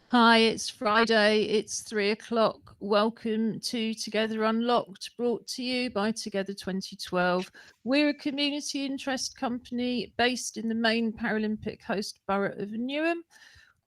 Hi, it's Friday. It's 3 o'clock. Welcome to Together Unlocked, brought to you by Together 2012. We're a community interest company based in the main Paralympic host borough of Newham.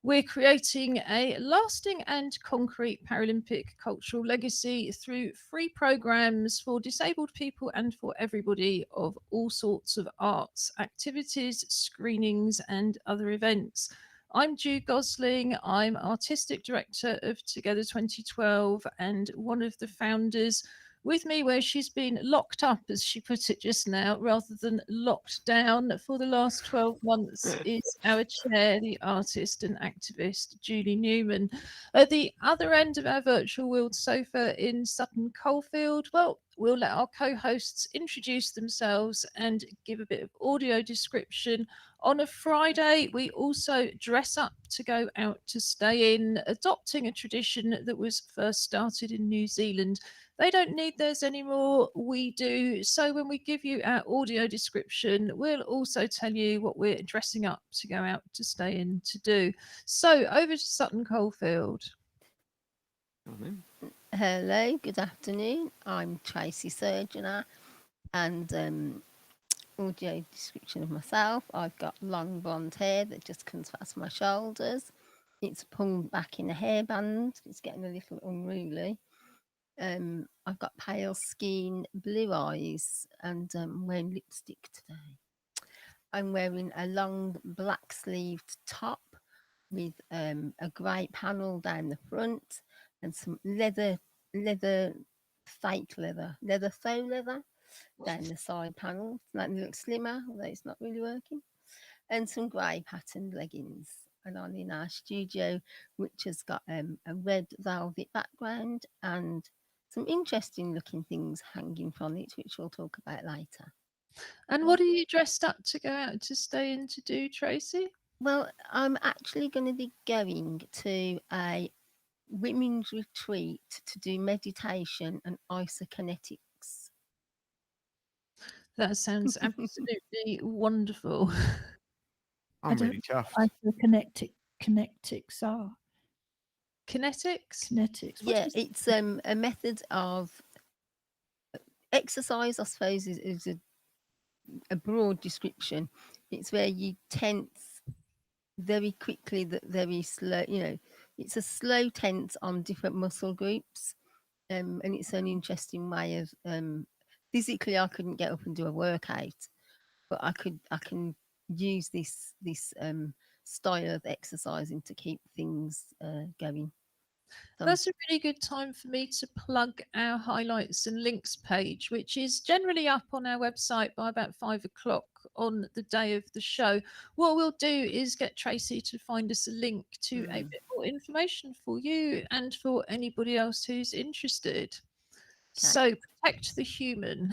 We're creating a lasting and concrete Paralympic cultural legacy through free programs for disabled people and for everybody of all sorts of arts, activities, screenings, and other events. I'm Jude Gosling. I'm Artistic Director of Together 2012 and one of the founders. With me, where she's been locked up, as she put it just now, rather than locked down for the last 12 months, is our chair, the artist and activist, Julie Newman. At the other end of our virtual wheeled sofa in Sutton Coldfield, well, we'll let our co hosts introduce themselves and give a bit of audio description. On a Friday, we also dress up to go out to stay in, adopting a tradition that was first started in New Zealand. They don't need theirs anymore. We do. So when we give you our audio description, we'll also tell you what we're dressing up to go out to stay in to do. So over to Sutton Coldfield. Hello, good afternoon. I'm Tracy Surgeoner, and audio description of myself. I've got long blonde hair that just comes past my shoulders. It's pulled back in a hairband. It's getting a little unruly. I've got pale skin, blue eyes, and wearing lipstick today. I'm wearing a long black sleeved top with a grey panel down the front and some leather, fake leather, faux leather down the side panel to make me look slimmer, although it's not really working, and some grey patterned leggings. And I'm in our studio, which has got a red velvet background and some interesting looking things hanging from it, which we'll talk about later. And what are you dressed up to go out to stay in to do, Tracy? Well, I'm actually going to be going to a women's retreat to do meditation and isokinetics. That sounds absolutely wonderful. I'm I don't really know chuffed. what kinetics are. Kinetics? Kinetics. What Yeah, is it's a method of exercise, I suppose, is a broad description. It's where you tense very quickly, that very slow, it's a slow tense on different muscle groups. And it's an interesting way of physically I couldn't get up and do a workout, but I can use this style of exercising to keep things going. That's a really good time for me to plug our highlights and links page, which is generally up on our website by about 5 o'clock on the day of the show. What we'll do is get Tracy to find us a link to a bit more information for you and for anybody else who's interested. Okay. So, protect the human.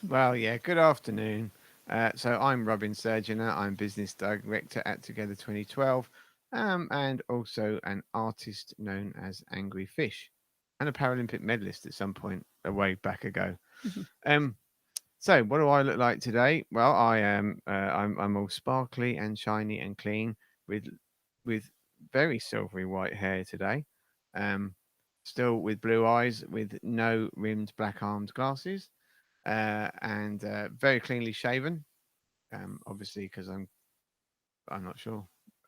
Well, yeah, good afternoon. So I'm Robin Surgeoner. I'm business director at Together 2012, and also an artist known as Angry Fish, and a Paralympic medalist at some point a way back ago. Um, so what do I look like today? Well, I am. I'm all sparkly and shiny and clean with very silvery white hair today. Um, Still with blue eyes, with no rimmed black armed glasses, and very cleanly shaven. Obviously, because I'm not sure.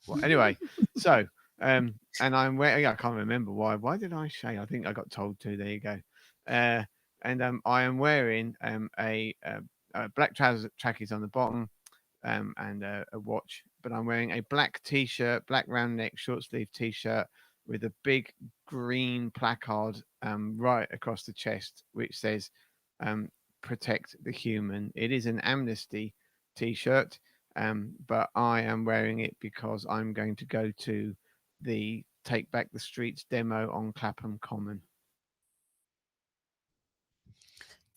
Well, anyway, so and I'm wearing. I can't remember why. Why did I shave? I think I got told to. There you go. Uh, and I am wearing a black trouser trackies on the bottom, and a watch. But I'm wearing a black t-shirt, black round neck, short sleeve t-shirt with a big green placard right across the chest, which says um, "Protect the Human." It is an amnesty t-shirt, but I am wearing it because I'm going to go to the Take Back the Streets demo on Clapham Common.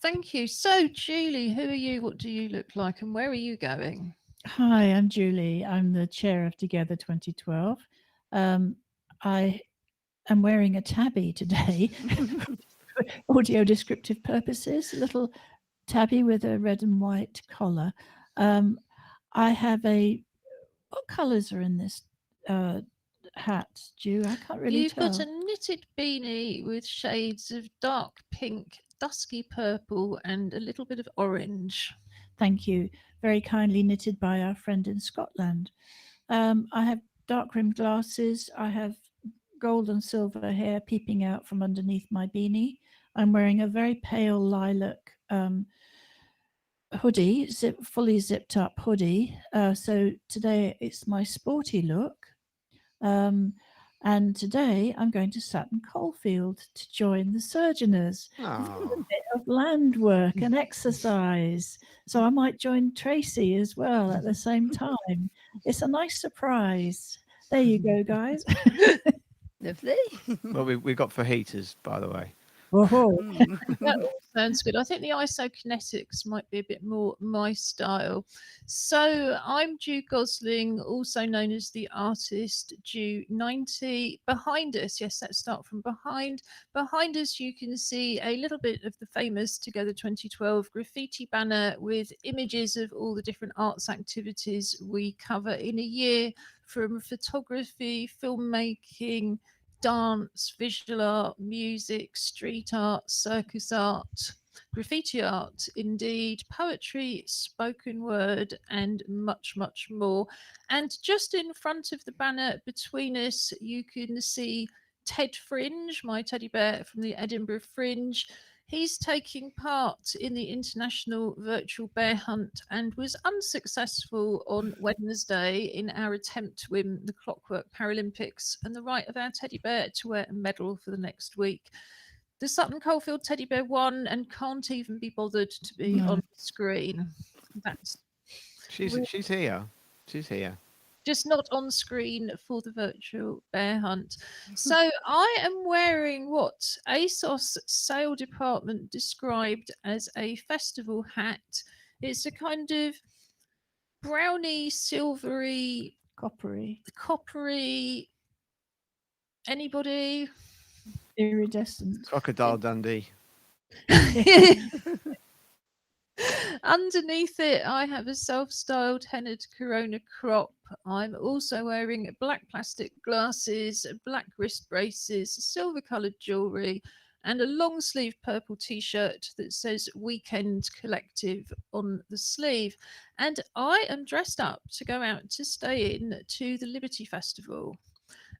Thank you. So, Julie, who are you? What do you look like? And where are you going? Hi, I'm Julie. I'm the chair of Together 2012. I am wearing a tabby today for audio descriptive purposes, a little tabby with a red and white collar. I have what colours are in this? hat, Ju? I can't really You've tell. got a knitted beanie with shades of dark pink, dusky purple, and a little bit of orange. Thank you. Very kindly knitted by our friend in Scotland. I have dark rimmed glasses. I have gold and silver hair peeping out from underneath my beanie. I'm wearing a very pale lilac hoodie, fully zipped up hoodie. So today it's my sporty look. Um, and today I'm going to Sutton Coldfield to join the Surgeoners for a Oh, bit of land work and exercise. So I might join Tracy as well at the same time. It's a nice surprise. There you go, guys. Lovely. well, we've got fajitas, by the way. Whoa. That all sounds good. I think the isokinetics might be a bit more my style. So I'm Ju Gosling, also known as the artist Ju90. Behind us, yes, let's start from behind. Behind us, you can see a little bit of the famous Together 2012 graffiti banner with images of all the different arts activities we cover in a year, from photography, filmmaking, dance, visual art, music, street art, circus art, graffiti art, indeed, poetry, spoken word, and much, much more. And just in front of the banner between us, you can see Ted Fringe, my teddy bear from the Edinburgh Fringe. He's taking part in the International Virtual Bear Hunt and was unsuccessful on Wednesday in our attempt to win the Clockwork Paralympics and the right of our teddy bear to wear a medal for the next week. The Sutton Coldfield teddy bear won and can't even be bothered to be No. on screen. That's She's here. She's here. just not on screen for the virtual bear hunt. So I am wearing what ASOS sale department described as a festival hat. It's a kind of browny, silvery, coppery. Anybody? Iridescent. Crocodile Dundee. Underneath it, I have a self-styled hennaed Corona crop. I'm also wearing black plastic glasses, black wrist braces, silver-coloured jewellery, and a long-sleeve purple T-shirt that says Weekend Collective on the sleeve. And I am dressed up to go out to stay in to the Liberty Festival.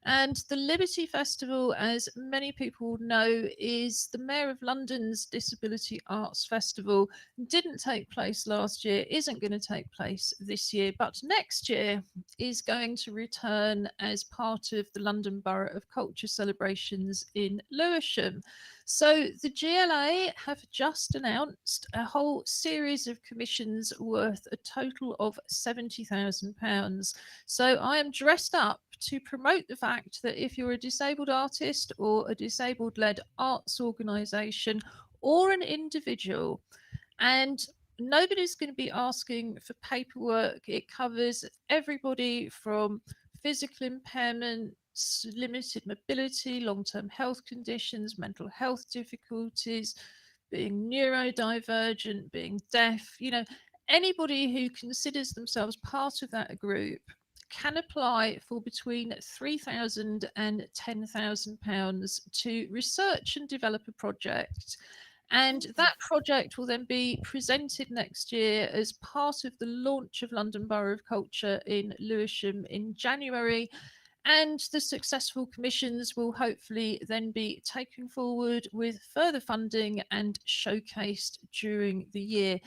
And the Liberty Festival, as many people know, is the Mayor of London's Disability Arts Festival. Didn't take place last year, isn't going to take place this year, but next year is going to return as part of the London Borough of Culture celebrations in Lewisham. So the GLA have just announced a whole series of commissions worth a total of £70,000. So I am dressed up to promote the fact that if you're a disabled artist or a disabled led arts organisation or an individual, and nobody's going to be asking for paperwork, it covers everybody from physical impairments, limited mobility, long term health conditions, mental health difficulties, being neurodivergent, being deaf, anybody who considers themselves part of that group can apply for between £3,000 and £10,000 to research and develop a project. And that project will then be presented next year as part of the launch of London Borough of Culture in Lewisham in January. And the successful commissions will hopefully then be taken forward with further funding and showcased during the year.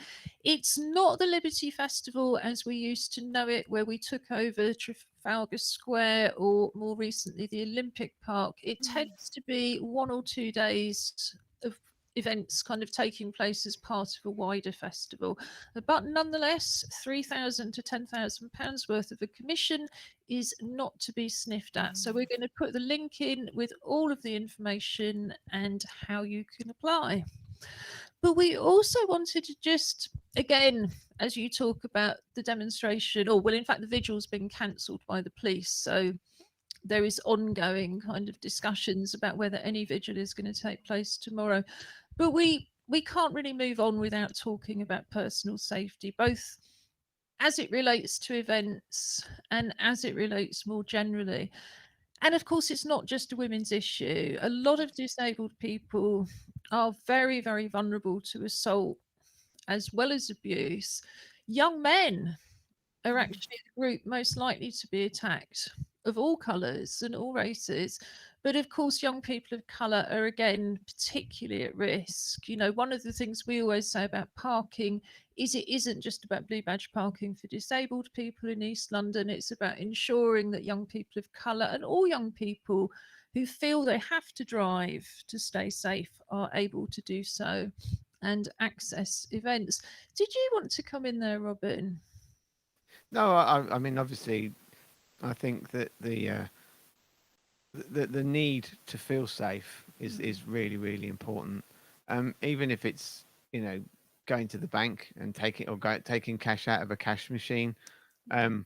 It's not the Liberty Festival as we used to know it, where we took over Trafalgar Square or more recently the Olympic Park. It tends to be 1 or 2 days of events kind of taking place as part of a wider festival. But nonetheless, £3,000 to £10,000 worth of a commission is not to be sniffed at. So we're going to put the link in with all of the information and how you can apply. But we also wanted to just, again, as you talk about the demonstration, or well, in fact, the vigil's been cancelled by the police. So there is ongoing kind of discussions about whether any vigil is going to take place tomorrow. But we can't really move on without talking about personal safety, both as it relates to events and as it relates more generally. And of course, it's not just a women's issue. A lot of disabled people are very, very vulnerable to assault as well as abuse. Young men are actually the group most likely to be attacked, of all colours and all races. But of course, young people of colour are again particularly at risk. You know, one of the things we always say about parking is it isn't just about blue badge parking for disabled people in East London, it's about ensuring that young people of colour and all young people who feel they have to drive to stay safe are able to do so and access events. Did you want to come in there, Robin? No, I mean, obviously, I think that the need to feel safe is really really important. Even if it's, you know, going to the bank and taking cash out of a cash machine. Um,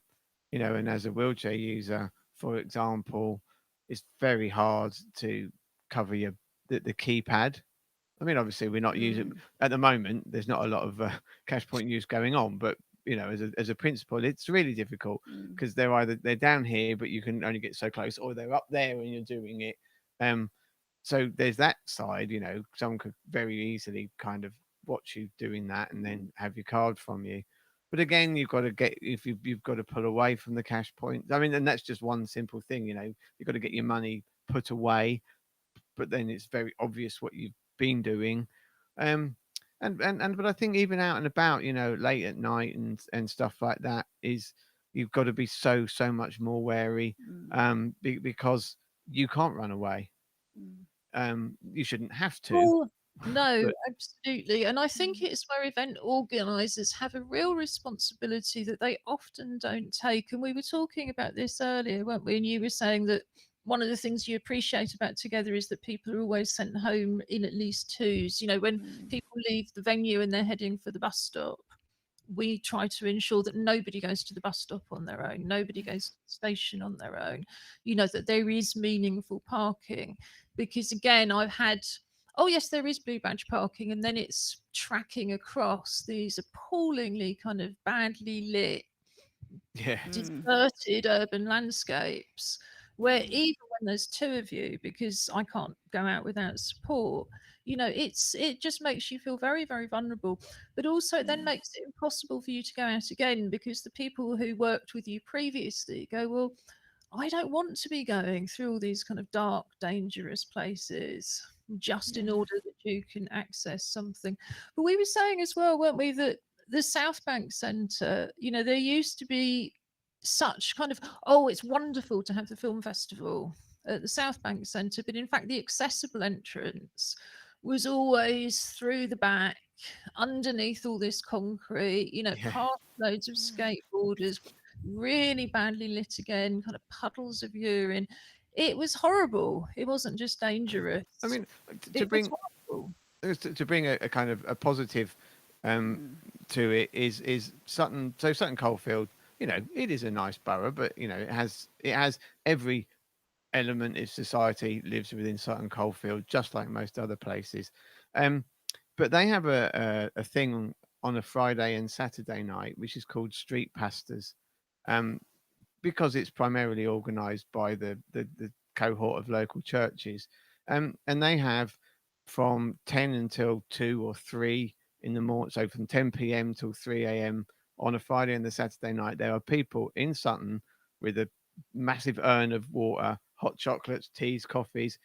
you know, and as a wheelchair user, for example, it's very hard to cover the keypad. I mean, obviously, we're not using at the moment. There's not a lot of cash point use going on, but you know, as a principle, it's really difficult because they're down here, but you can only get so close, or they're up there when you're doing it. Um, so there's that side. You know, someone could very easily kind of watch you doing that and then have your card from you. But again, you've got to get if you've got to pull away from the cash point. I mean, and that's just one simple thing. You know, you've got to get your money put away, but then it's very obvious what you've been doing. Um, and but I think even out and about, you know, late at night and stuff like that is you've got to be so much more wary, because you can't run away. You shouldn't have to, Well, no, but absolutely. And I think it's where event organisers have a real responsibility that they often don't take. And we were talking about this earlier, weren't we? And you were saying that one of the things you appreciate about Together is that people are always sent home in at least twos. You know, when people leave the venue and they're heading for the bus stop, we try to ensure that nobody goes to the bus stop on their own, nobody goes to the station on their own, you know, that there is meaningful parking. Because again, I've had, oh, yes, there is blue badge parking, and then it's tracking across these appallingly kind of badly lit, yeah, deserted urban landscapes where even when there's two of you, because I can't go out without support, you know, it just makes you feel very, very vulnerable. But also it then makes it impossible for you to go out again because the people who worked with you previously go, well, I don't want to be going through all these kind of dark, dangerous places just in order that you can access something. But we were saying as well, weren't we, that the South Bank Centre, you know, there used to be such kind of, oh, it's wonderful to have the film festival at the South Bank Centre, but in fact, the accessible entrance was always through the back, underneath all this concrete, you know, yeah. past loads of skateboarders, really badly lit again, kind of puddles of urine. It was horrible. It wasn't just dangerous. I mean, to It was bring horrible. to bring a kind of a positive to it is Sutton. So Sutton Coldfield, you know, it is a nice borough, but you know, it has every element of society lives within Sutton Coldfield, just like most other places. Um, but they have a thing on a Friday and Saturday night, which is called Street Pastors, um, because it's primarily organised by the cohort of local churches, and they have from 10 until 2 or 3 in the morning, so from 10 p.m. till 3 a.m. on a Friday and the Saturday night, there are people in Sutton with a massive urn of water, hot chocolates, teas, coffees,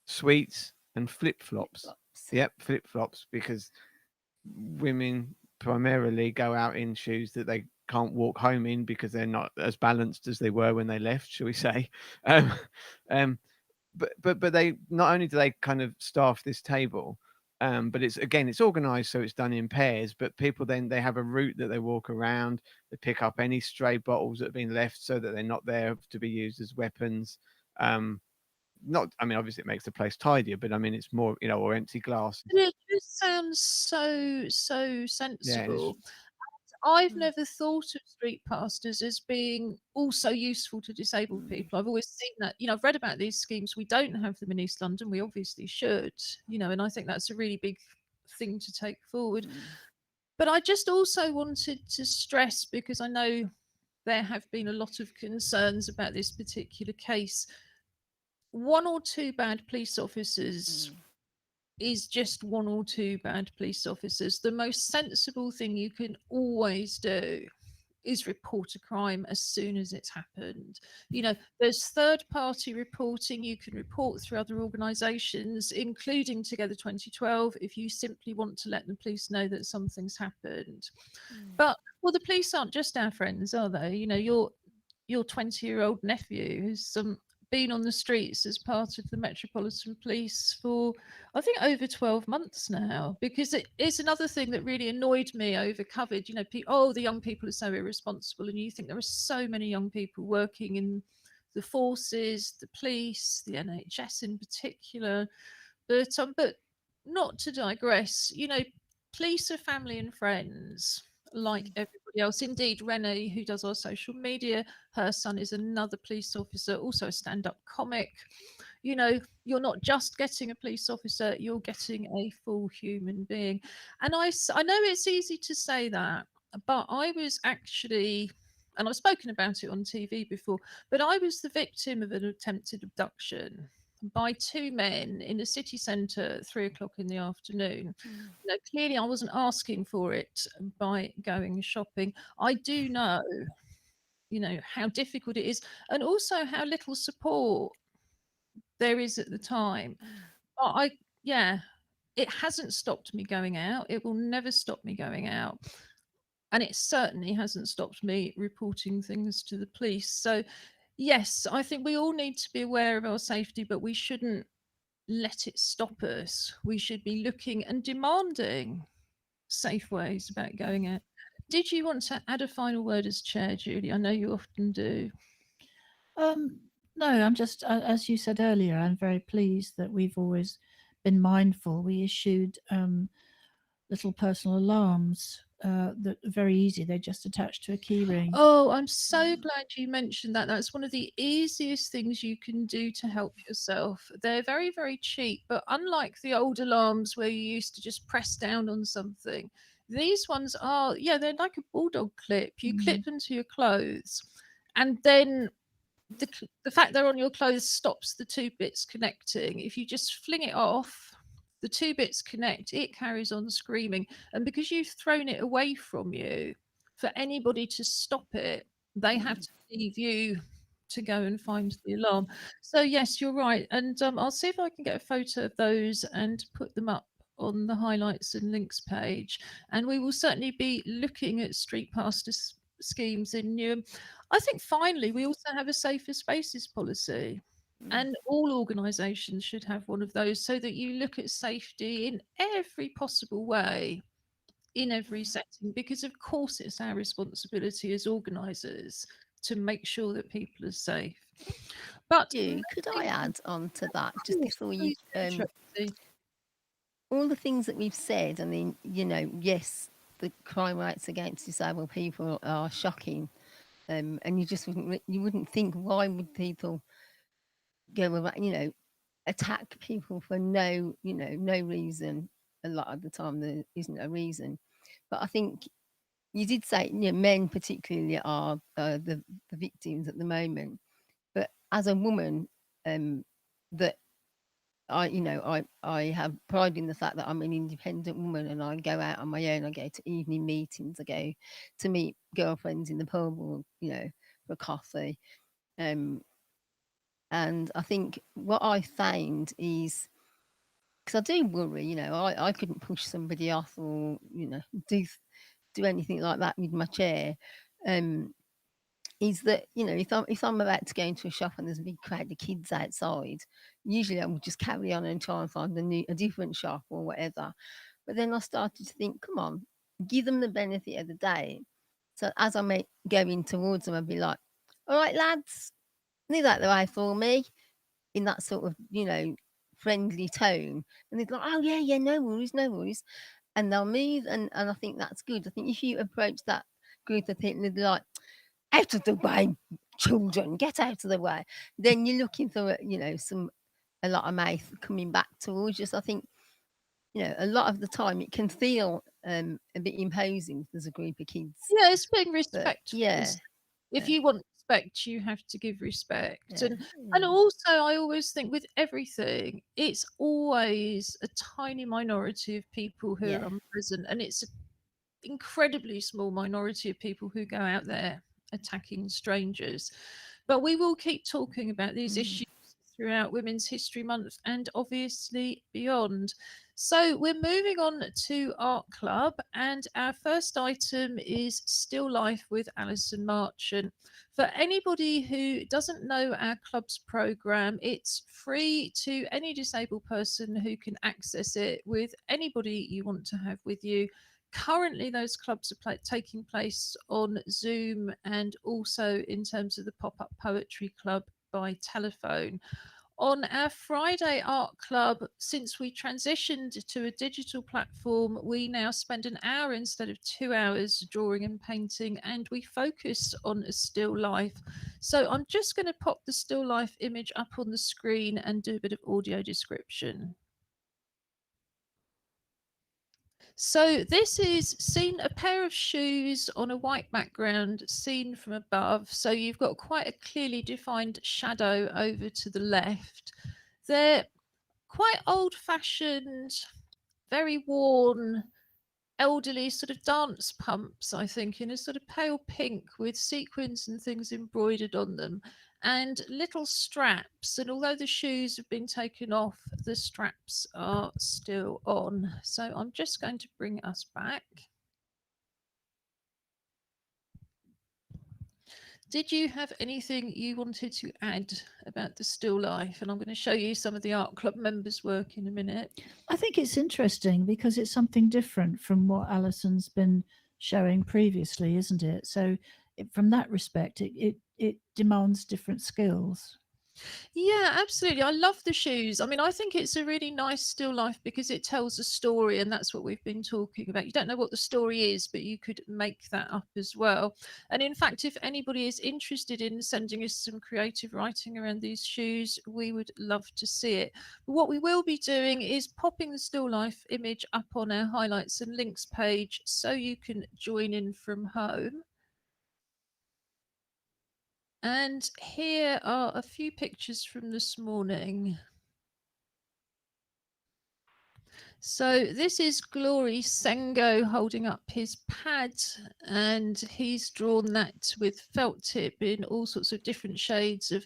sweets, and flip flops. Yep, flip flops, because women primarily go out in shoes that they can't walk home in because they're not as balanced as they were when they left, shall we say. Um, um, but they not only do they kind of staff this table, but it's organized so it's done in pairs, but people then they have a route that they walk around, they pick up any stray bottles that have been left so that they're not there to be used as weapons. Not I mean, obviously it makes the place tidier, but I mean it's more, you know, or empty glass. But it just sounds so Yeah, and it's sensible. I've never thought of street pastors as being also useful to disabled people. I've always seen that, you know, I've read about these schemes. We don't have them in East London. We obviously should, you know, and I think that's a really big thing to take forward. But I just also wanted to stress, because I know there have been a lot of concerns about this particular case, one or two bad police officers is just one or two bad police officers. The most sensible thing you can always do is report a crime as soon as it's happened. You know, there's third party reporting you can report through other organisations, including Together 2012, if you simply want to let the police know that something's happened. But well, the police aren't just our friends, are they? You know, your 20-year-old nephew who's been on the streets as part of the Metropolitan Police for, I think, over 12 months now, because it is another thing that really annoyed me over COVID. You know, oh, the young people are so irresponsible. And you think there are so many young people working in the forces, the police, the NHS in particular. But not to digress, you know, police are family and friends like everybody else. Indeed, Renee, who does our social media, her son is another police officer, also a stand-up comic. You know, you're not just getting a police officer, you're getting a full human being. And I know it's easy to say that, but I was actually, and I've spoken about it on TV before, but I was the victim of an attempted abduction by two men in a city centre at 3 o'clock in the afternoon. Now, clearly, I wasn't asking for it by going shopping. I do know, you know, how difficult it is, and also how little support there is at the time. But yeah, it hasn't stopped me going out. It will never stop me going out. And it certainly hasn't stopped me reporting things to the police. So, yes, I think we all need to be aware of our safety, but we shouldn't let it stop us. We should be looking and demanding safe ways about going out. Did you want to add a final word as chair, Julie? I know you often do. No, I'm just, as you said earlier, I'm very pleased that we've always been mindful. We issued little personal alarms that are very easy. They just attach to a key ring. Oh, I'm so glad you mentioned that. That's one of the easiest things you can do to help yourself. They're very, very cheap, but unlike the old alarms where you used to just press down on something, these ones are, yeah, they're like a bulldog clip. You clip them to your clothes, and then the fact they're on your clothes stops the two bits connecting. If you just fling it off, the two bits connect, it carries on screaming. And because you've thrown it away from you, for anybody to stop it, they have to leave you to go and find the alarm. So, yes, you're right. And I'll see if I can get a photo of those and put them up on the highlights and links page. And we will certainly be looking at street pastor schemes in Newham. I think finally we also have a safer spaces policy. And all organisations should have one of those so that you look at safety in every possible way, in every setting, because of course it's our responsibility as organisers to make sure that people are safe. But Could I add on to that just before you Tracy. all the things that we've said? I mean, you know, yes, the crime rates against disabled people are shocking, and you just wouldn't think, why would people go around, you know, attack people for no reason? A lot of the time there isn't a reason, but I think you did say, you know, men particularly are the victims at the moment. But as a woman, that I have pride in the fact that I'm an independent woman and I go out on my own. I go to evening meetings. I go to meet girlfriends in the pub, or for coffee. And I think what I found is, because I do worry, I couldn't push somebody off, or do anything like that with my chair. Is that, if I'm about to go into a shop and there's a big crowd of kids outside, usually I would just carry on and try and find a different shop or whatever. But then I started to think, come on, give them the benefit of the doubt. So as I may go in towards them, I'd be like, all right, lads, move out the way for me, in that sort of, friendly tone. And they're like, oh, yeah, no worries, no worries. And they'll move, and I think that's good. I think if you approach that group of people, they'd be like, out of the way, children, get out of the way. Then you're looking for, a lot of mouth coming back towards you. So I think, a lot of the time it can feel a bit imposing if there's a group of kids. Yeah, it's being But respectful. yeah, If you want respect, you have to give respect. Yeah, And yeah. also, I always think with everything, it's always a tiny minority of people who Yeah. are present, and it's an incredibly small minority of people who go out there attacking strangers. But we will keep talking about these Mm. issues throughout Women's History Month and obviously beyond. So we're moving on to Art Club, and our first item is Still Life with Alison Marchant. For anybody who doesn't know our club's program, it's free to any disabled person who can access it with anybody you want to have with you. Currently, those clubs are taking place on Zoom and also in terms of the Pop Up Poetry Club by telephone. On our Friday Art Club, since we transitioned to a digital platform, we now spend an hour instead of 2 hours drawing and painting, and we focus on a still life. So I'm just going to pop the still life image up on the screen and do a bit of audio description. So this is seen a pair of shoes on a white background seen from above. So you've got quite a clearly defined shadow over to the left. They're quite old fashioned, very worn, elderly sort of dance pumps, I think, in a sort of pale pink with sequins and things embroidered on them, and little straps. And although the shoes have been taken off, the straps are still on. So I'm just going to bring us back. Did you have anything you wanted to add about the still life? And I'm going to show you some of the art club members' work in a minute. I think it's interesting because it's something different from what Alison's been showing previously, isn't it? So, from that respect, it demands different skills. Yeah, absolutely. I love the shoes. I mean, I think it's a really nice still life because it tells a story, and that's what we've been talking about. You don't know what the story is, but you could make that up as well. And in fact, if anybody is interested in sending us some creative writing around these shoes, we would love to see it. But what we will be doing is popping the still life image up on our highlights and links page so you can join in from home. And here are a few pictures from this morning. So this is Glory Sengo holding up his pad, and he's drawn that with felt tip in all sorts of different shades of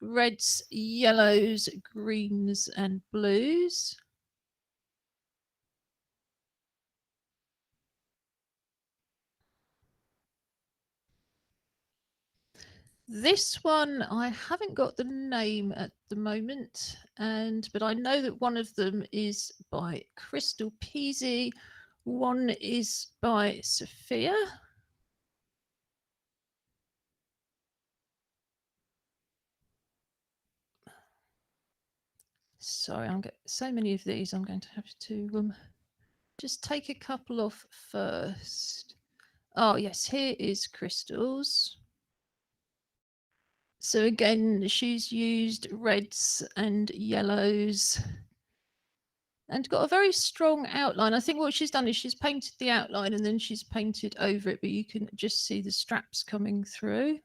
reds, yellows, greens, and blues. This one, I haven't got the name at the moment, but I know that one of them is by Crystal Peasy, one is by Sophia. Sorry, I'm getting so many of these. I'm going to have to just take a couple off first. Oh yes, here is Crystal's. So again, she's used reds and yellows and got a very strong outline. I think what she's done is she's painted the outline and then she's painted over it, but you can just see the straps coming through.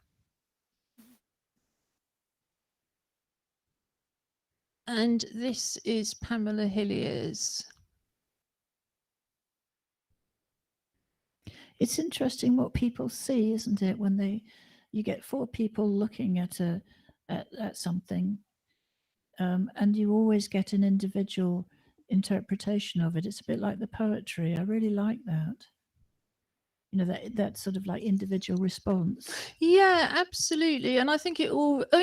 And this is Pamela Hillier's. It's interesting what people see, isn't it? When you get four people looking at something, and you always get an individual interpretation of it. It's a bit like the poetry. I really like that. That sort of like individual response. Yeah, absolutely. And I think it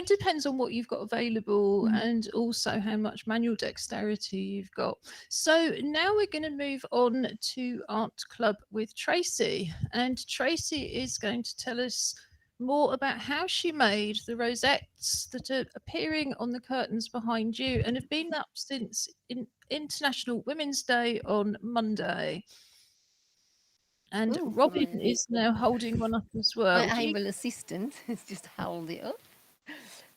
depends on what you've got available Mm. and also how much manual dexterity you've got. So now we're going to move on to Art Club with Tracy. And Tracy is going to tell us more about how she made the rosettes that are appearing on the curtains behind you and have been up since International Women's Day on Monday. And Oh, Robin is now holding one up as well. my able assistant has just held it up.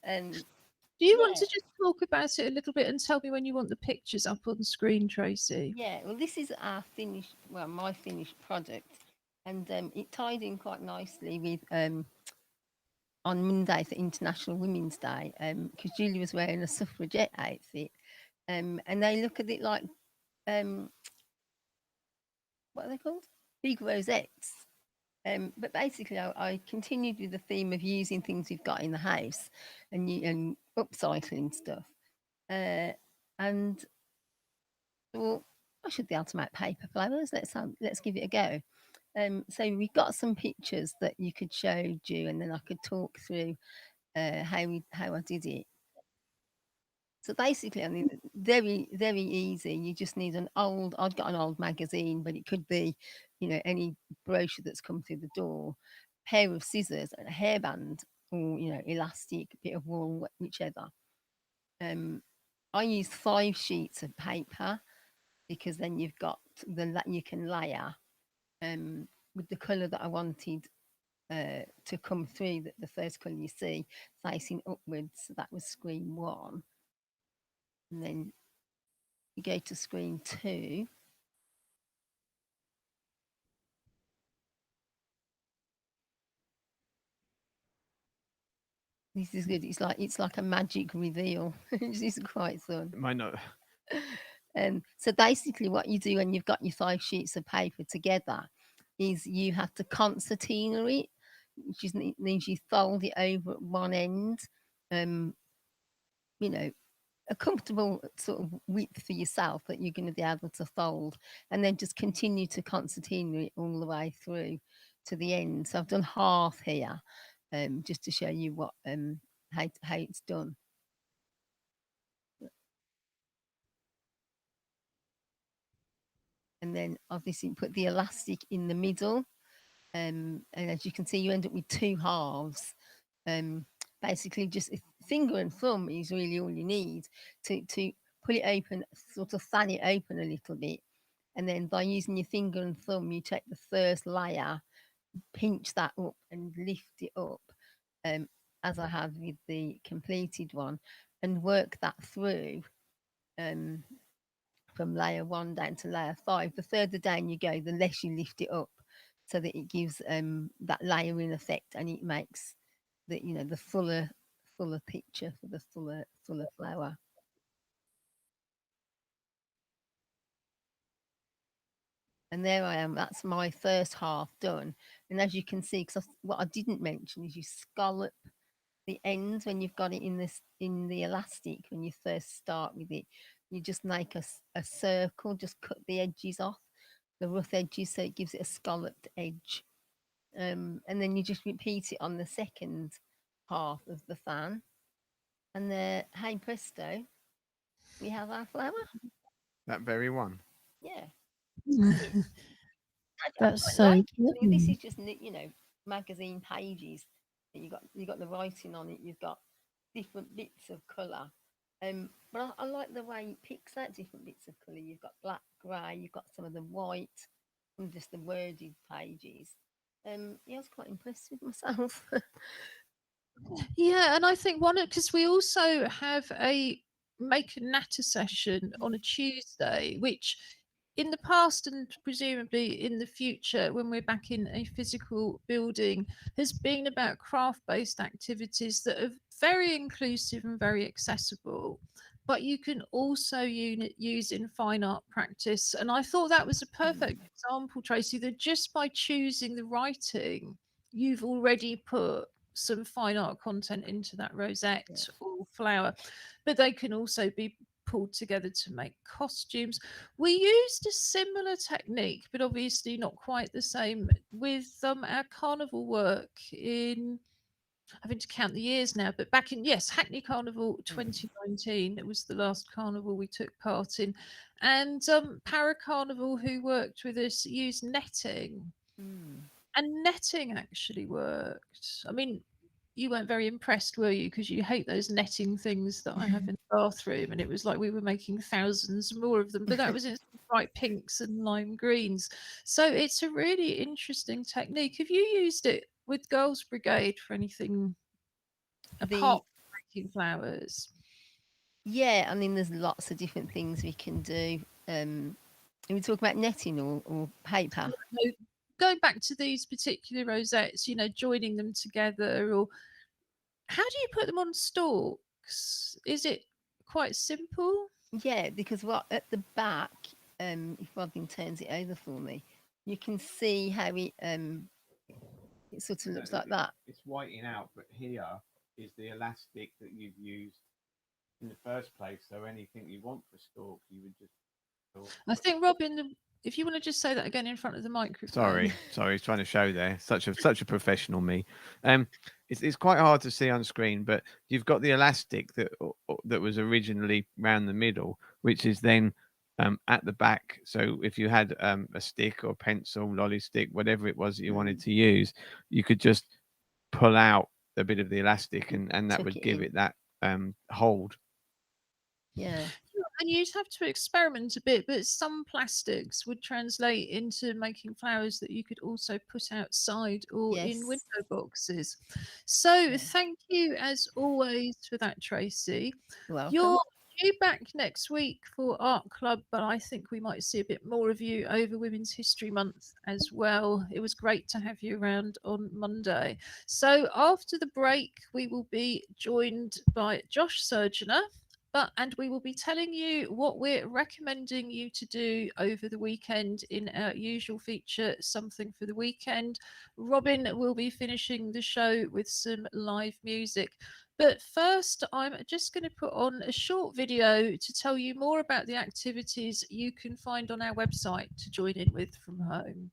And Do you want yeah, to just talk about it a little bit and tell me when you want the pictures up on screen, Tracy? yeah. Well, this is our finished, well, my finished product, and it tied in quite nicely with on Monday for International Women's Day, because Julie was wearing a suffragette outfit, and they look at it like, what are they called? Big rosettes. But basically, I continued with the theme of using things we've got in the house and upcycling stuff. And well, I should be able to make paper flowers. Let's give it a go. So we got some pictures that you could show Ju, and then I could talk through how I did it. So basically, I mean, very very easy. You just need I've got an old magazine, but it could be, any brochure that's come through the door, pair of scissors, and a hairband, or elastic, bit of wool, whichever. I used 5 sheets of paper because then you've got you can layer with the colour that I wanted to come through. The first colour you see facing upwards, so that was screen 1, and then you go to screen 2. This is good. It's like a magic reveal. This is quite fun. It might not. So basically, what you do when you've got your 5 sheets of paper together is you have to concertina it, which means you fold it over at one end. You know, a comfortable sort of width for yourself that you're going to be able to fold, and then just continue to concertina it all the way through to the end. So I've done half here, just to show you what how it's done. And then obviously put the elastic in the middle, and as you can see, you end up with 2 halves. Basically, just a finger and thumb is really all you need to pull it open, sort of fan it open a little bit, and then by using your finger and thumb, you take the first layer, pinch that up, and lift it up, as I have with the completed one, and work that through. From layer 1 down to layer 5. The further down you go, the less you lift it up, so that it gives that layering effect, and it makes the fuller picture for the fuller flower. And there I am. That's my first half done. And as you can see, because what I didn't mention is you scallop the ends when you've got it in the elastic. When you first start with it, you just make a circle, just cut the edges off, the rough edges, so it gives it a scalloped edge. And then you just repeat it on the second half of the fan, and there, hey presto, we have our flower. That very one. Yeah. That's quite so like it. I mean, this good. is just magazine pages. You got the writing on it. You've got different bits of colour. But I like the way it picks out different bits of colour. You've got black, grey. You've got some of the white, and just the worded pages. Yeah, I was quite impressed with myself. Yeah, and I think because we also have a make a natter session on a Tuesday, which in the past and presumably in the future, when we're back in a physical building, has been about craft based activities that are very inclusive and very accessible. But you can also use in fine art practice. And I thought that was a perfect example, Tracy, that just by choosing the writing, you've already put some fine art content into that rosette or flower. But they can also be pulled together to make costumes. We used a similar technique, but obviously not quite the same, with our carnival work in, having to count the years now, but back in, yes, Hackney Carnival 2019, it was the last carnival we took part in. And Para Carnival, who worked with us, used netting. And netting actually worked. I mean, you weren't very impressed, were you? Because you hate those netting things that I have in the bathroom, and it was like we were making thousands more of them. But that was in bright pinks and lime greens. So it's a really interesting technique. Have you used it with Girls Brigade for anything apart from making flowers? Yeah, I mean, there's lots of different things we can do. We talk about netting or paper. No, going back to these particular rosettes, joining them together, or How do you put them on stalks? Is it quite simple? Yeah, because what at the back, if Robin turns it over for me, you can see how it sort of looks like that. It's whiting out, but here is the elastic that you've used in the first place. So anything you want for stalk, you would just. I think, Robin, if you want to just say that again in front of the microphone. Sorry, he's trying to show there. Such a professional me. It's quite hard to see on screen, but you've got the elastic that was originally round the middle, which is then at the back. So if you had a stick or pencil, lolly stick, whatever it was that you wanted to use, you could just pull out a bit of the elastic, and that Tuck would it give in. it that hold. Yeah. And you'd have to experiment a bit, but some plastics would translate into making flowers that you could also put outside or in Yes. window boxes. So thank you as always for that, Tracy. You're welcome. You're due back next week for Art Club, but I think we might see a bit more of you over Women's History Month as well. It was great to have you around on Monday. So after the break, we will be joined by Josh Surgener. And we will be telling you what we're recommending you to do over the weekend in our usual feature, Something for the Weekend. Robin will be finishing the show with some live music. But first, I'm just going to put on a short video to tell you more about the activities you can find on our website to join in with from home.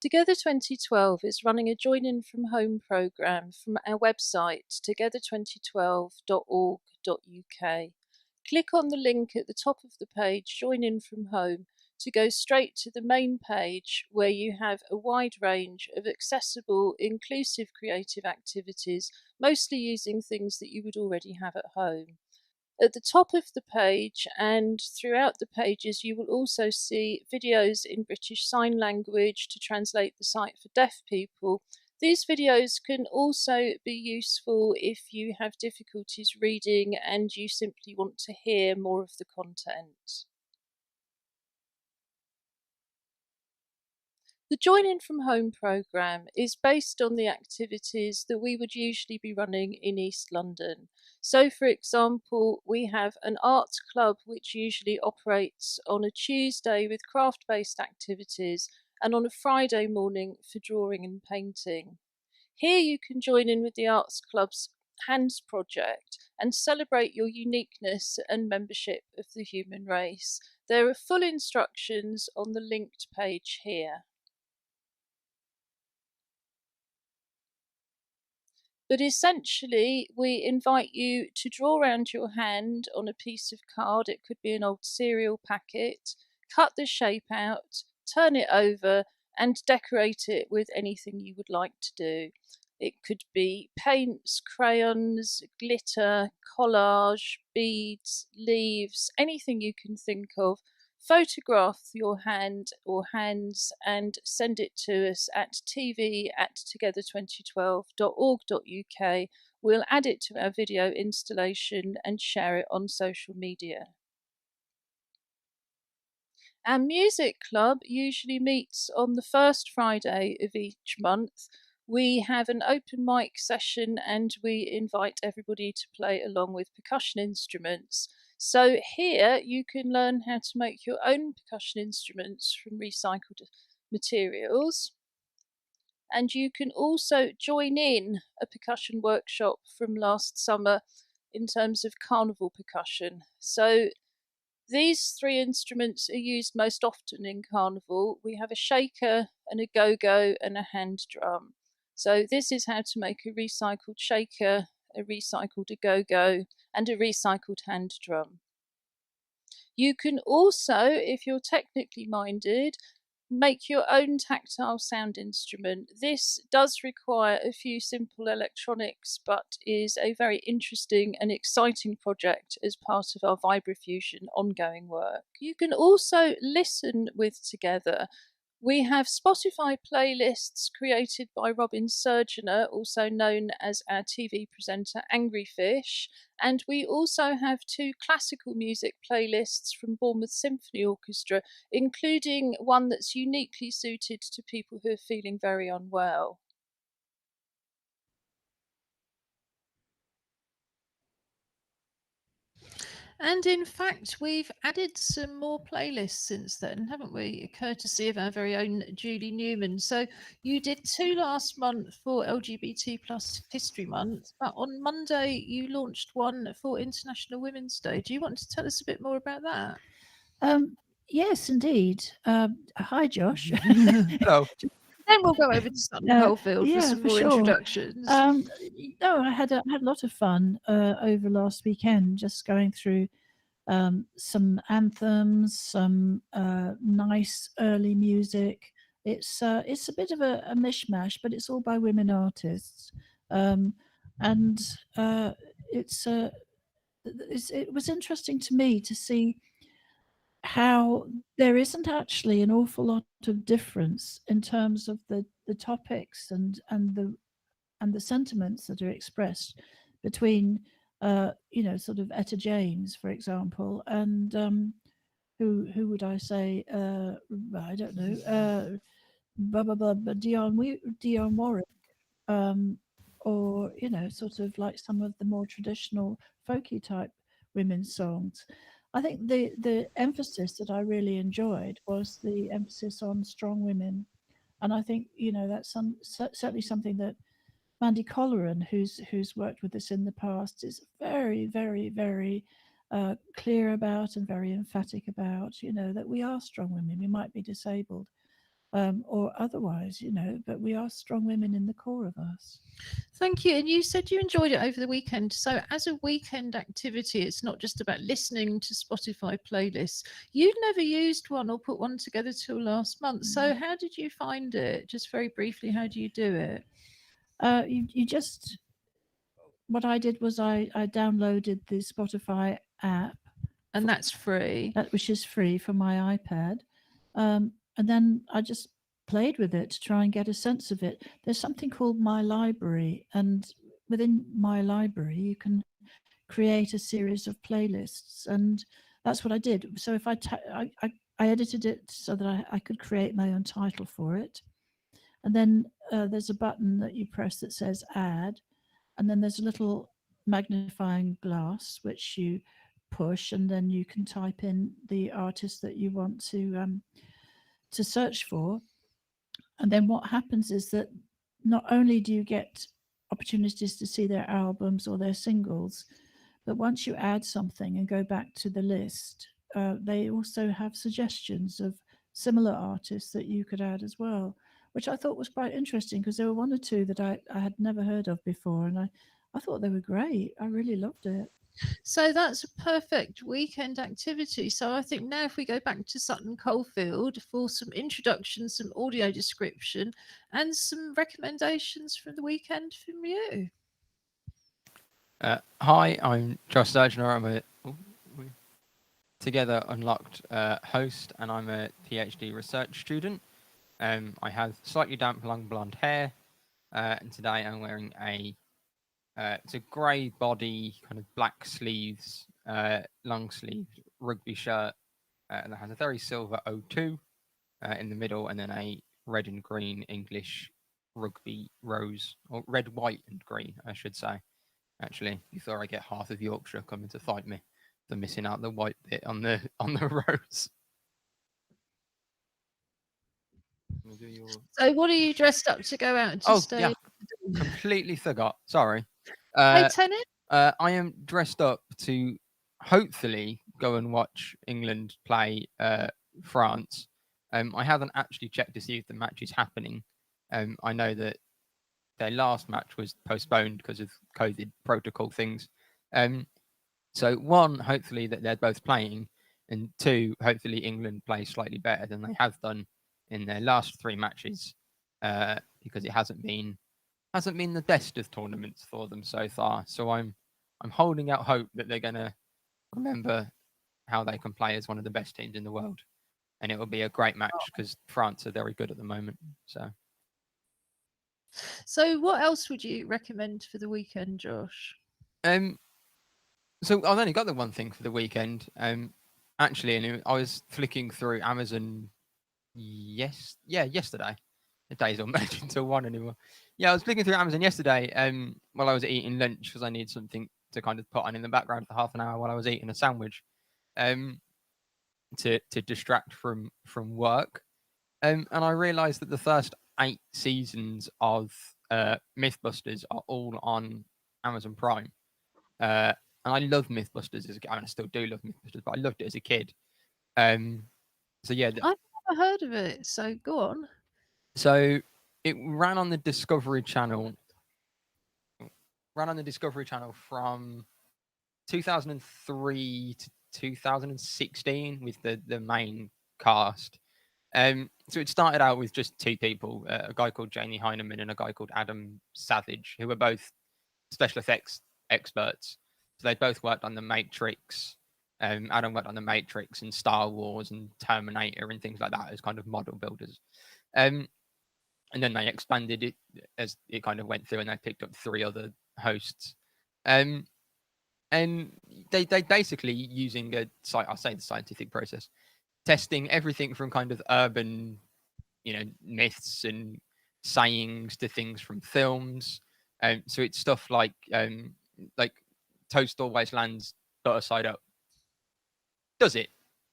Together 2012 is running a Join In From Home programme from our website, together2012.org.uk. Click on the link at the top of the page, Join In From Home, to go straight to the main page where you have a wide range of accessible, inclusive creative activities, mostly using things that you would already have at home. At the top of the page and throughout the pages, you will also see videos in British Sign Language to translate the site for deaf people. These videos can also be useful if you have difficulties reading and you simply want to hear more of the content. The Join In From Home programme is based on the activities that we would usually be running in East London. So, for example, we have an art club which usually operates on a Tuesday with craft-based activities and on a Friday morning for drawing and painting. Here you can join in with the Arts Club's Hands project and celebrate your uniqueness and membership of the human race. There are full instructions on the linked page here. But essentially, we invite you to draw around your hand on a piece of card. It could be an old cereal packet. Cut the shape out, turn it over, and decorate it with anything you would like to do. It could be paints, crayons, glitter, collage, beads, leaves, anything you can think of. Photograph your hand or hands and send it to us at tv@together2012.org.uk. We'll add it to our video installation and share it on social media. Our music club usually meets on the first Friday of each month. We have an open mic session and we invite everybody to play along with percussion instruments. So here you can learn how to make your own percussion instruments from recycled materials. And you can also join in a percussion workshop from last summer in terms of Carnival Percussion. So these three instruments are used most often in Carnival. We have a shaker and a go-go and a hand drum. So this is how to make a recycled shaker, a recycled go-go, and a recycled hand drum. You can also, if you're technically minded, make your own tactile sound instrument. This does require a few simple electronics, but is a very interesting and exciting project as part of our Vibrafusion ongoing work. You can also listen with Together. We have Spotify playlists created by Robin Surgener, also known as our TV presenter Angry Fish. And we also have 2 classical music playlists from Bournemouth Symphony Orchestra, including one that's uniquely suited to people who are feeling very unwell. And in fact, we've added some more playlists since then, haven't we? Courtesy of our very own Julie Newman. So you did 2 last month for LGBT plus History Month, but on Monday you launched one for International Women's Day. Do you want to tell us a bit more about that? Yes, indeed. Hi, Josh. Hello. Then we'll go over to Sutton Coldfield for yeah, some for more sure. introductions. No, I had a lot of fun over last weekend, just going through some anthems, some nice early music. It's a bit of a mishmash, but it's all by women artists, and it was interesting to me to see how there isn't actually an awful lot of difference in terms of the topics and the sentiments that are expressed between sort of Etta James, for example, and who would I say? I don't know. Dionne Warwick, um, or sort of like some of the more traditional folky type women's songs. I think the emphasis that I really enjoyed was the emphasis on strong women, and I think that's certainly something that Mandy Colleran, who's worked with us in the past, is very, very, very clear about and very emphatic about. That we are strong women. We might be disabled or otherwise, but we are strong women in the core of us. Thank you. And you said you enjoyed it over the weekend. So, as a weekend activity, it's not just about listening to Spotify playlists. You'd never used one or put one together till last month. So, how did you find it? Just very briefly, how do you do it? You just what I did was I downloaded the Spotify app, And that's free. which is free for my iPad, and then I just played with it to try and get a sense of it. There's something called My Library, and within My Library, you can create a series of playlists, and that's what I did. So if I edited it so that I could create my own title for it, and then there's a button that you press that says Add, and then there's a little magnifying glass which you push, and then you can type in the artist that you want to search for. And then what happens is that not only do you get opportunities to see their albums or their singles, but once you add something and go back to the list, they also have suggestions of similar artists that you could add as well, which I thought was quite interesting because there were one or two that I had never heard of before, and I thought they were great. I really loved it. So that's a perfect weekend activity. So I think now if we go back to Sutton Coldfield for some introduction, some audio description, and some recommendations for the weekend from you. Hi, I'm Josh Surgener. I'm a Together Unlocked host, and I'm a PhD research student. I have slightly damp, long blonde hair, and today I'm wearing it's a grey body, kind of black sleeves, long sleeve rugby shirt, and it has a very silver O2 in the middle, and then a red and green English rugby rose, or red, white, and green, I should say. Actually, before I get half of Yorkshire coming to fight me for missing out the white bit on the rose. So what are you dressed up to go out to Oh, stay? yeah, completely forgot. Sorry. Hey, Tennis? I am dressed up to hopefully go and watch England play France. I haven't actually checked to see if the match is happening. I know that their last match was postponed because of COVID protocol things. So one, hopefully that they're both playing, and two, hopefully England play slightly better than they have done in their last 3 matches, because it hasn't been the best of tournaments for them so far. So I'm holding out hope that they're going to remember how they can play as one of the best teams in the world. and it will be a great match because France are very good at the moment. So, what else would you recommend for the weekend, Josh? Um, so I've only got the one thing for the weekend. Actually, and I was flicking through Amazon. Yesterday. The days don't merge into one anymore. Yeah, I was flicking through Amazon yesterday. While I was eating lunch because I need something to kind of put on in the background for half an hour while I was eating a sandwich. To distract from work. And I realised that the first 8 seasons of MythBusters are all on Amazon Prime. And I love MythBusters as a kid. I mean, I still do love MythBusters, but I loved it as a kid. So yeah, I've never heard of it. So, go on. so it ran on the Discovery Channel. From 2003 to 2016 with the main cast. So it started out with just 2 people, a guy called Jamie Heineman and a guy called Adam Savage, who were both special effects experts. So they both worked on The Matrix. Adam worked on The Matrix and Star Wars and Terminator and things like that as kind of model builders. And then they expanded it as it kind of went through, and they picked up 3 other hosts. And they basically using the scientific process, testing everything from kind of urban, myths and sayings to things from films. So it's stuff like toast always lands butter side up. Does it?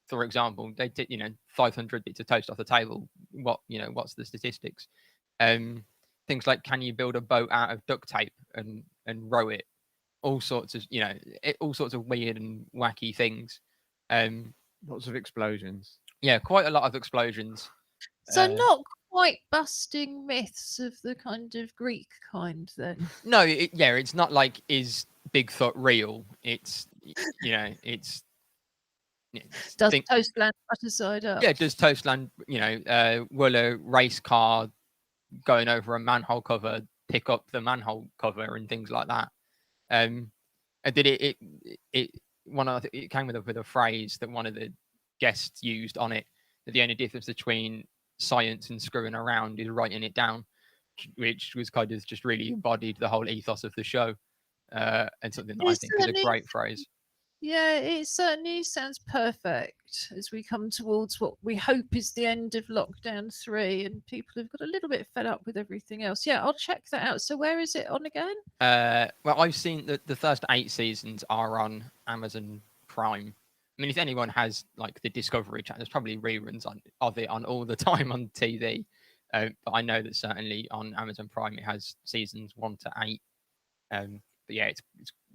For example, they did 500 bits of toast off the table. What's the statistics? Things like, can you build a boat out of duct tape and row it? All sorts of all sorts of weird and wacky things. Lots of explosions. Yeah, quite a lot of explosions. So, not quite busting myths of the kind of Greek kind, then. No, it's not like, is Bigfoot real? It's it's Does toast land butter side up? Yeah, does toast land? Will a race car going over a manhole cover pick up the manhole cover and things like that? And did it came with a phrase that one of the guests used on it, that the only difference between science and screwing around is writing it down, which was kind of just really embodied the whole ethos of the show, and something that I think is a great phrase. Yeah, it certainly sounds perfect as we come towards what we hope is the end of lockdown 3, and people have got a little bit fed up with everything else. Yeah, I'll check that out. So where is it on again? Well, I've seen that the first 8 seasons are on Amazon Prime. I mean, if anyone has like the Discovery Channel, there's probably reruns of it on all the time on TV. But I know that certainly on Amazon Prime it has seasons 1 to 8. But yeah, it's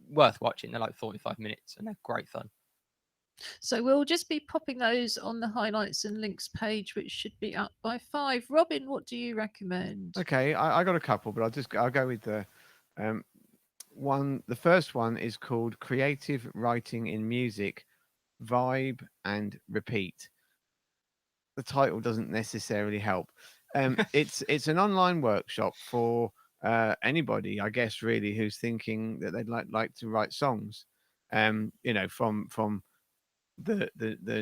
worth watching. They're like 45 minutes and they're great fun. So we'll just be popping those on the highlights and links page, which should be up by 5. Robin, what do you recommend? Okay, I got a couple, but I'll go with the one. The first one is called Creative Writing in Music, Vibe and Repeat. The title doesn't necessarily help. It's an online workshop for anybody, I guess, really, who's thinking that they'd like to write songs. From the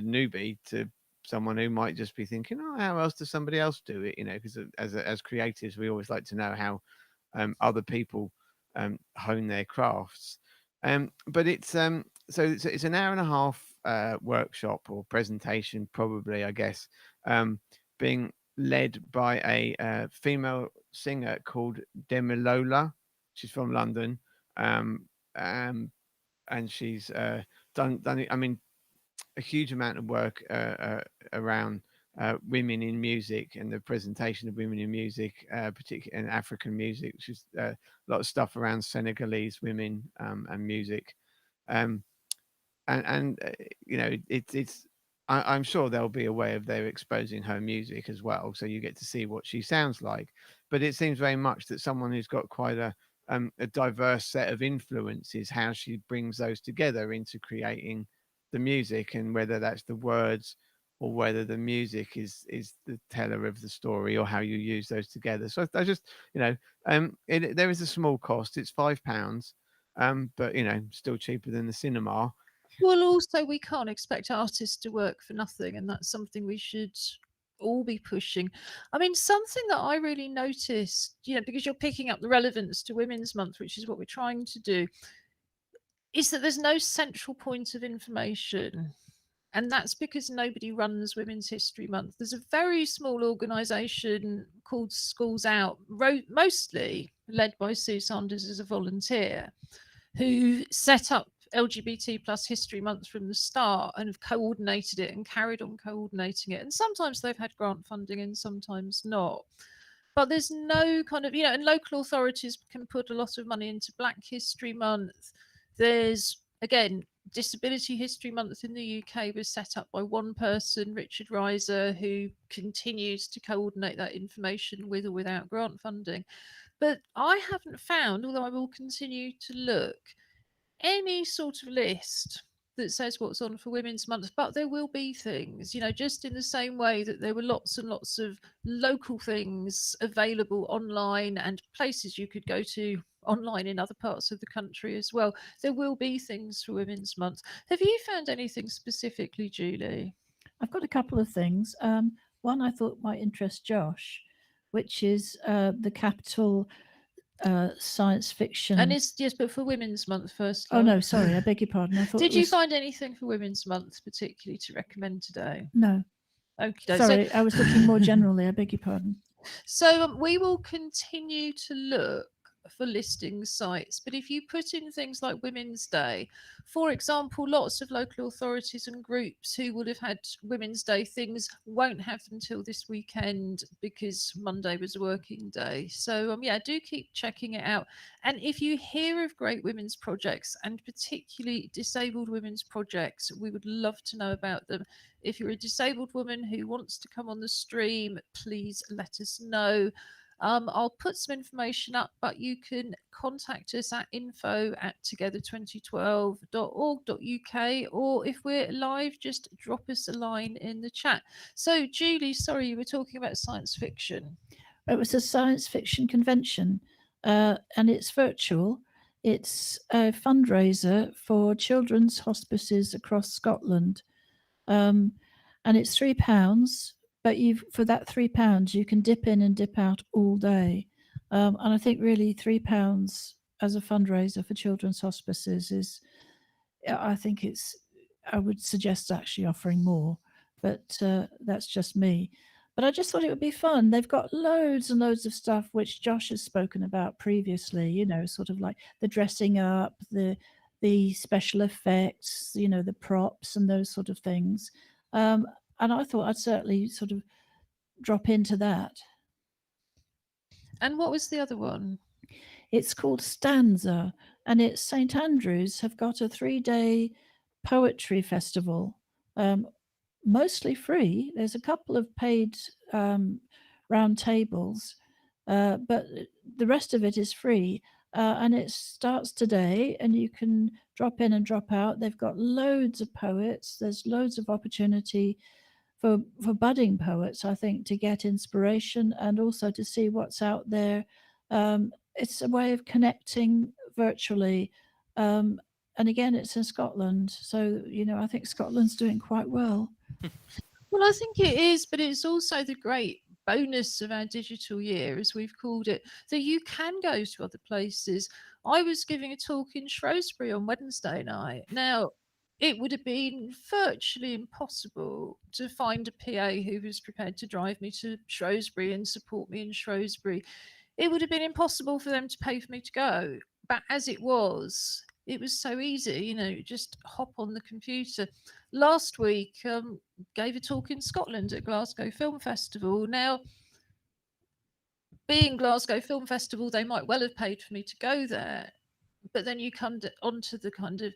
newbie to someone who might just be thinking, oh, how else does somebody else do it? Because as creatives, we always like to know how other people hone their crafts. But it's so it's an hour and a half workshop or presentation, probably, I guess, being led by a female singer called Demilola. She's from London, and she's done it. I mean, a huge amount of work around women in music and the presentation of women in music, particularly in African music, which is a lot of stuff around Senegalese women and music. I'm sure there'll be a way of their exposing her music as well, so you get to see what she sounds like. But it seems very much that someone who's got quite a diverse set of influences, how she brings those together into creating the music, and whether that's the words or whether the music is the teller of the story, or how you use those together. So I just, there is a small cost. It's £5, but still cheaper than the cinema. Well, also, we can't expect artists to work for nothing, and that's something we should all be pushing. I mean, something that I really noticed, because you're picking up the relevance to Women's Month, which is what we're trying to do, is that there's no central point of information. And that's because nobody runs Women's History Month. There's a very small organisation called Schools Out, mostly led by Sue Sanders as a volunteer, who set up LGBT plus History Month from the start and have coordinated it and carried on coordinating it. And sometimes they've had grant funding and sometimes not. But there's no kind of, and local authorities can put a lot of money into Black History Month. There's, again, Disability History Month in the UK was set up by one person, Richard Reiser, who continues to coordinate that information with or without grant funding. But I haven't found, although I will continue to look, any sort of list that says what's on for Women's Month, but there will be things, just in the same way that there were lots and lots of local things available online and places you could go to online in other parts of the country as well. There will be things for Women's Month. Have you found anything specifically, Julie? I've got a couple of things. One I thought might interest Josh, which is the Capital Science Fiction. And it's yes, but for Women's Month first. Oh no, sorry, I beg your pardon. I thought. Did you find anything for Women's Month particularly to recommend today? No. Okay. Sorry, I was looking more generally. I beg your pardon. So we will continue to look for listing sites, but if you put in things like Women's Day, for example, lots of local authorities and groups who would have had Women's Day things won't have them till this weekend because Monday was a working day. So do keep checking it out. And if you hear of great women's projects, and particularly disabled women's projects, we would love to know about them. If you're a disabled woman who wants to come on the stream, please let us know. I'll put some information up, but you can contact us at info@together2012.org.uk, or if we're live, just drop us a line in the chat. So, Julie, sorry, you were talking about science fiction. It was a science fiction convention, and it's virtual. It's a fundraiser for children's hospices across Scotland, and it's £3. But for that £3, you can dip in and dip out all day. And I think really £3 as a fundraiser for children's hospices is, I think I would suggest actually offering more, but that's just me. But I just thought it would be fun. They've got loads and loads of stuff which Josh has spoken about previously, sort of like the dressing up, the special effects, the props and those sort of things. And I thought I'd certainly sort of drop into that. And what was the other one? It's called Stanza, and it's St Andrews have got a 3-day poetry festival, mostly free. There's a couple of paid round tables, but the rest of it is free. And it starts today, and you can drop in and drop out. They've got loads of poets. There's loads of opportunity for budding poets, I think, to get inspiration and also to see what's out there. It's a way of connecting virtually. And again, it's in Scotland. So, I think Scotland's doing quite well. Well, I think it is, but it's also the great bonus of our digital year, as we've called it, that you can go to other places. I was giving a talk in Shrewsbury on Wednesday night. Now, it would have been virtually impossible to find a PA who was prepared to drive me to Shrewsbury and support me in Shrewsbury. It would have been impossible for them to pay for me to go. But as it was so easy, just hop on the computer. Last week, gave a talk in Scotland at Glasgow Film Festival. Now, being Glasgow Film Festival, they might well have paid for me to go there. But then you come onto the kind of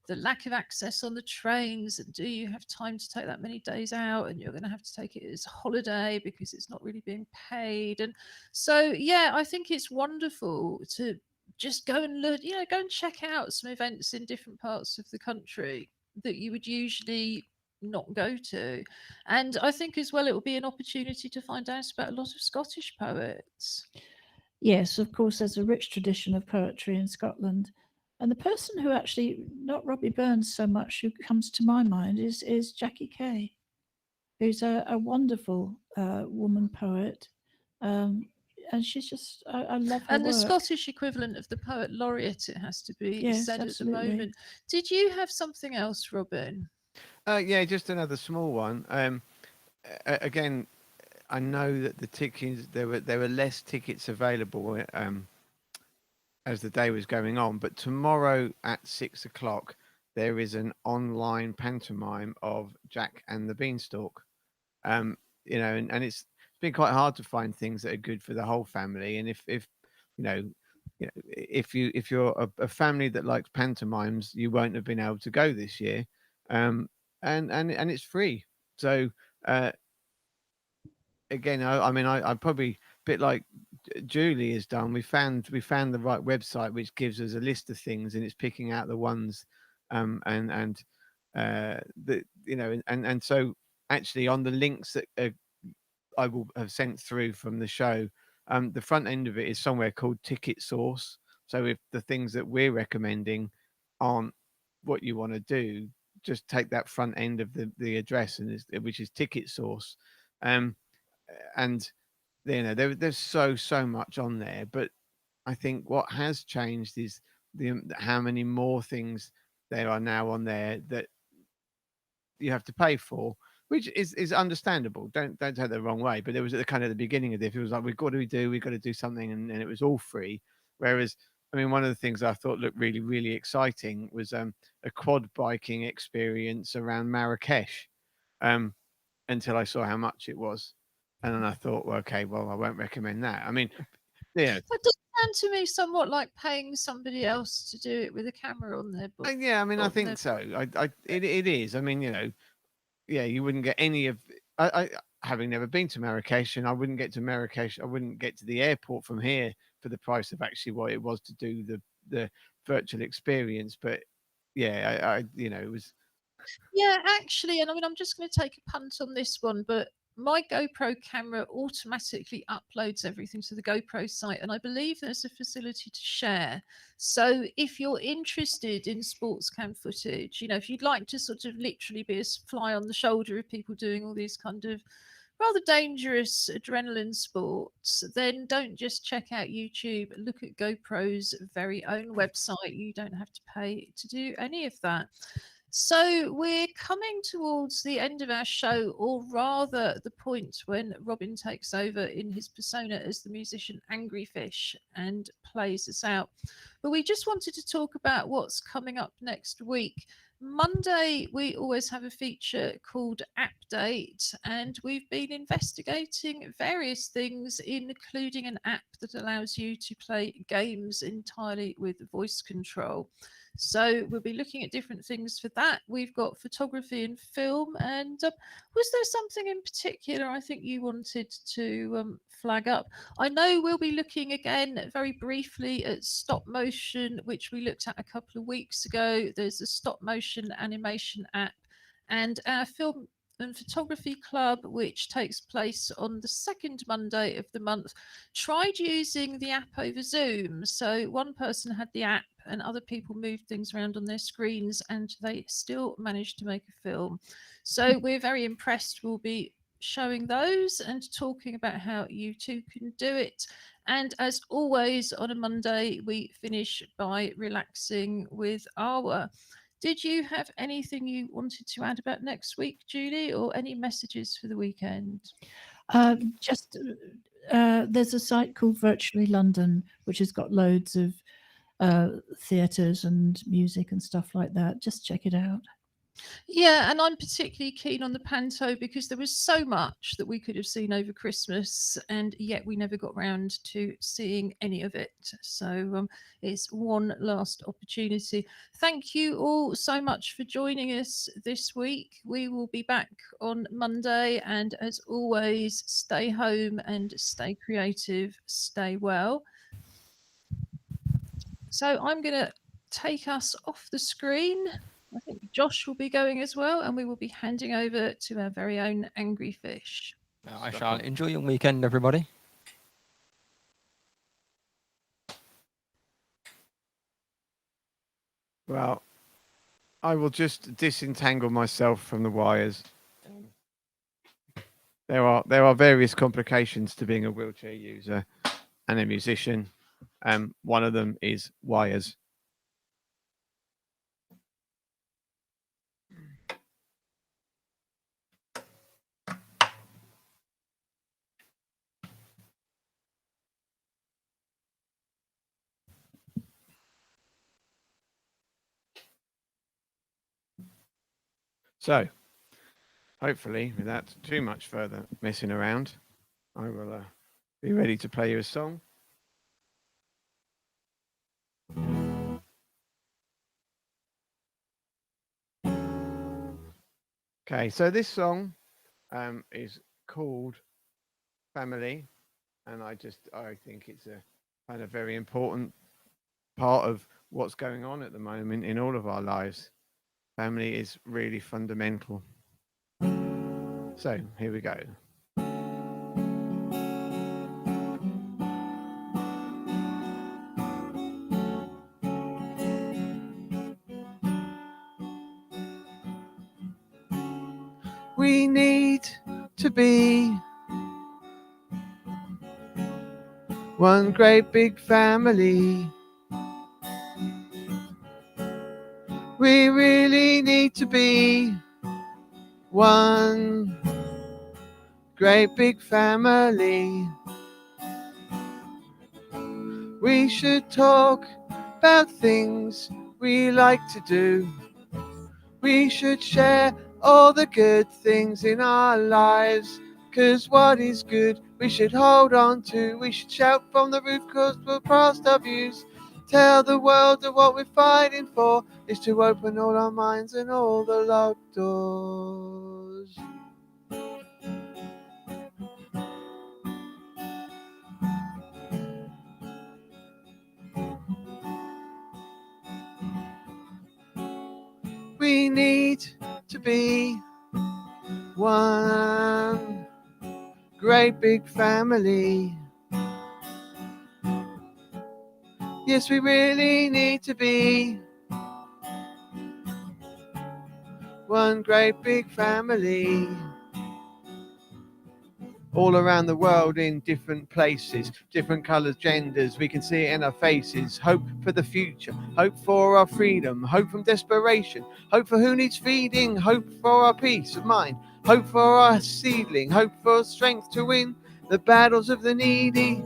the lack of access on the trains, and do you have time to take that many days out, and you're going to have to take it as a holiday because it's not really being paid. And so I think it's wonderful to just go and look, go and check out some events in different parts of the country that you would usually not go to. And I think as well it will be an opportunity to find out about a lot of Scottish poets. Yes, of course, there's a rich tradition of poetry in Scotland. And the person who actually, not Robbie Burns so much, who comes to my mind is Jackie Kay, who's a wonderful woman poet. And she's just, I love her And the work. Scottish equivalent of the poet laureate, it has to be Yes, said absolutely. at the moment. Did you have something else, Robin? Yeah, just another small one. Again, I know that the tickets there were less tickets available as the day was going on, but tomorrow at 6 o'clock there is an online pantomime of Jack and the Beanstalk. Um, and it's been quite hard to find things that are good for the whole family. And if you know, if you're a family that likes pantomimes, you won't have been able to go this year. And it's free. So uh, again, I mean, I'm probably a bit like Julie has done. We found the right website which gives us a list of things, and it's picking out the ones, and the and so actually on the links that I will have sent through from the show, the front end of it is somewhere called Ticket Source. So if the things that we're recommending aren't what you want to do, just take that front end of the address which is Ticket Source, um, and there's so much on there. But I think what has changed is how many more things there are now on there that you have to pay for, which is understandable. Don't take that the wrong way. But it was at the kind of the beginning of this. It was like we've got to do something, and it was all free. Whereas, I mean, one of the things I thought looked really really exciting was a quad biking experience around Marrakesh. Um, until I saw how much it was, and then I thought, well, okay, well, I won't recommend that. I mean, yeah, That does sound to me somewhat like paying somebody else to do it with a camera on their book. yeah. I mean, I On think their so. It is. I mean, yeah, you wouldn't get any of. I having never been to Marrakesh, and I wouldn't get to Marrakesh. I wouldn't get to the airport from here for the price of actually what it was to do the virtual experience. But yeah, it was. Yeah, actually, and I mean, I'm just going to take a punt on this one, but my GoPro camera automatically uploads everything to the GoPro site, and I believe there's a facility to share. So if you're interested in sports cam footage, if you'd like to sort of literally be a fly on the shoulder of people doing all these kind of rather dangerous adrenaline sports, then don't just check out YouTube. Look at GoPro's very own website. You don't have to pay to do any of that. So we're coming towards the end of our show, or rather the point when Robin takes over in his persona as the musician Angry Fish and plays us out. But we just wanted to talk about what's coming up next week. Monday, we always have a feature called App Date, and we've been investigating various things, including an app that allows you to play games entirely with voice control. So we'll be looking at different things for that. We've got photography and film. And was there something in particular I think you wanted to flag up? I know we'll be looking again very briefly at stop motion, which we looked at a couple of weeks ago. There's a stop motion animation app, and our film and photography club, which takes place on the second Monday of the month, tried using the app over Zoom. So one person had the app and other people moved things around on their screens, and they still managed to make a film. So we're very impressed. We'll be showing those and talking about how you too can do it. And as always, on a Monday, we finish by relaxing with Awa. Did you have anything you wanted to add about next week, Julie, or any messages for the weekend? Just there's a site called Virtually London, which has got loads of theatres and music and stuff like that. Just check it out. Yeah, and I'm particularly keen on the panto because there was so much that we could have seen over Christmas, and yet we never got round to seeing any of it. So it's one last opportunity. Thank you all so much for joining us this week. We will be back on Monday, and as always, stay home and stay creative, stay well. So I'm going to take us off the screen. I think Josh will be going as well, and we will be handing over to our very own Angry Fish. I shall enjoy your weekend, everybody. Well, I will just disentangle myself from the wires. There are various complications to being a wheelchair user and a musician. One of them is wires. So, hopefully, without too much further messing around, I will be ready to play you a song. Okay, so this song is called Family, and I think it's a kind of very important part of what's going on at the moment in all of our lives. Family is really fundamental. So here we go. We need to be one great big family. We really need to be one great big family. We should talk about things we like to do. We should share all the good things in our lives. 'Cause what is good we should hold on to. We should shout from the roof 'cause we're past our views. Tell the world that what we're fighting for is to open all our minds and all the locked doors. We need to be one great big family. Yes, we really need to be one great big family. All around the world in different places, different colours, genders, we can see it in our faces. Hope for the future, hope for our freedom, hope from desperation, hope for who needs feeding, hope for our peace of mind, hope for our seedling, hope for strength to win the battles of the needy.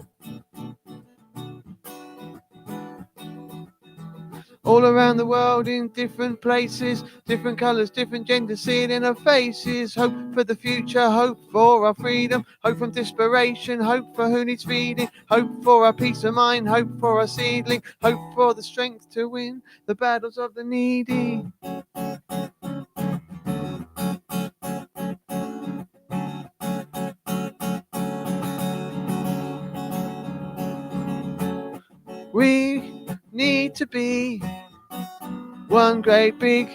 All around the world in different places, different colours, different genders, see it in our faces. Hope for the future, hope for our freedom, hope from desperation, hope for who needs feeding, hope for our peace of mind, hope for our seedling, hope for the strength to win the battles of the needy. We need to be one great big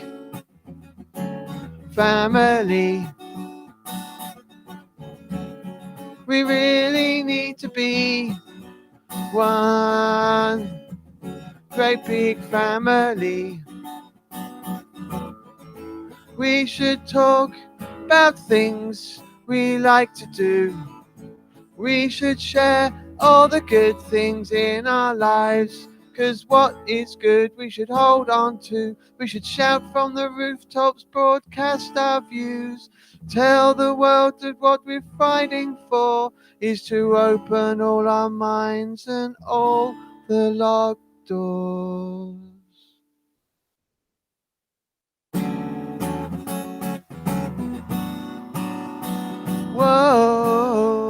family. We really need to be one great big family. We should talk about things we like to do. We should share all the good things in our lives. 'Cause what is good we should hold on to. We should shout from the rooftops, broadcast our views. Tell the world that what we're fighting for is to open all our minds and all the locked doors. Whoa,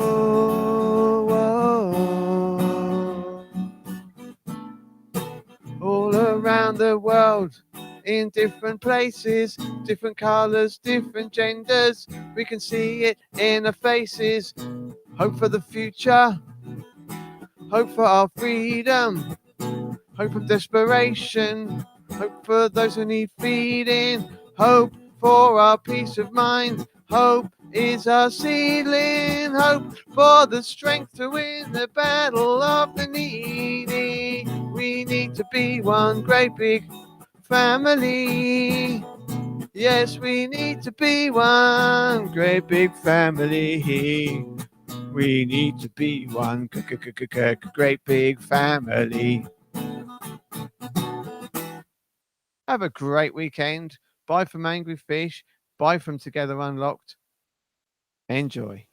whoa. All around the world, in different places, different colours, different genders, we can see it in our faces. Hope for the future, hope for our freedom, hope of desperation, hope for those who need feeding, hope for our peace of mind, hope is our seedling, hope for the strength to win the battle of the needy. We need to be one great big family. Yes, we need to be one great big family. We need to be one great big family. Have a great weekend. Bye from Angry Fish. Bye from Together Unlocked. Enjoy.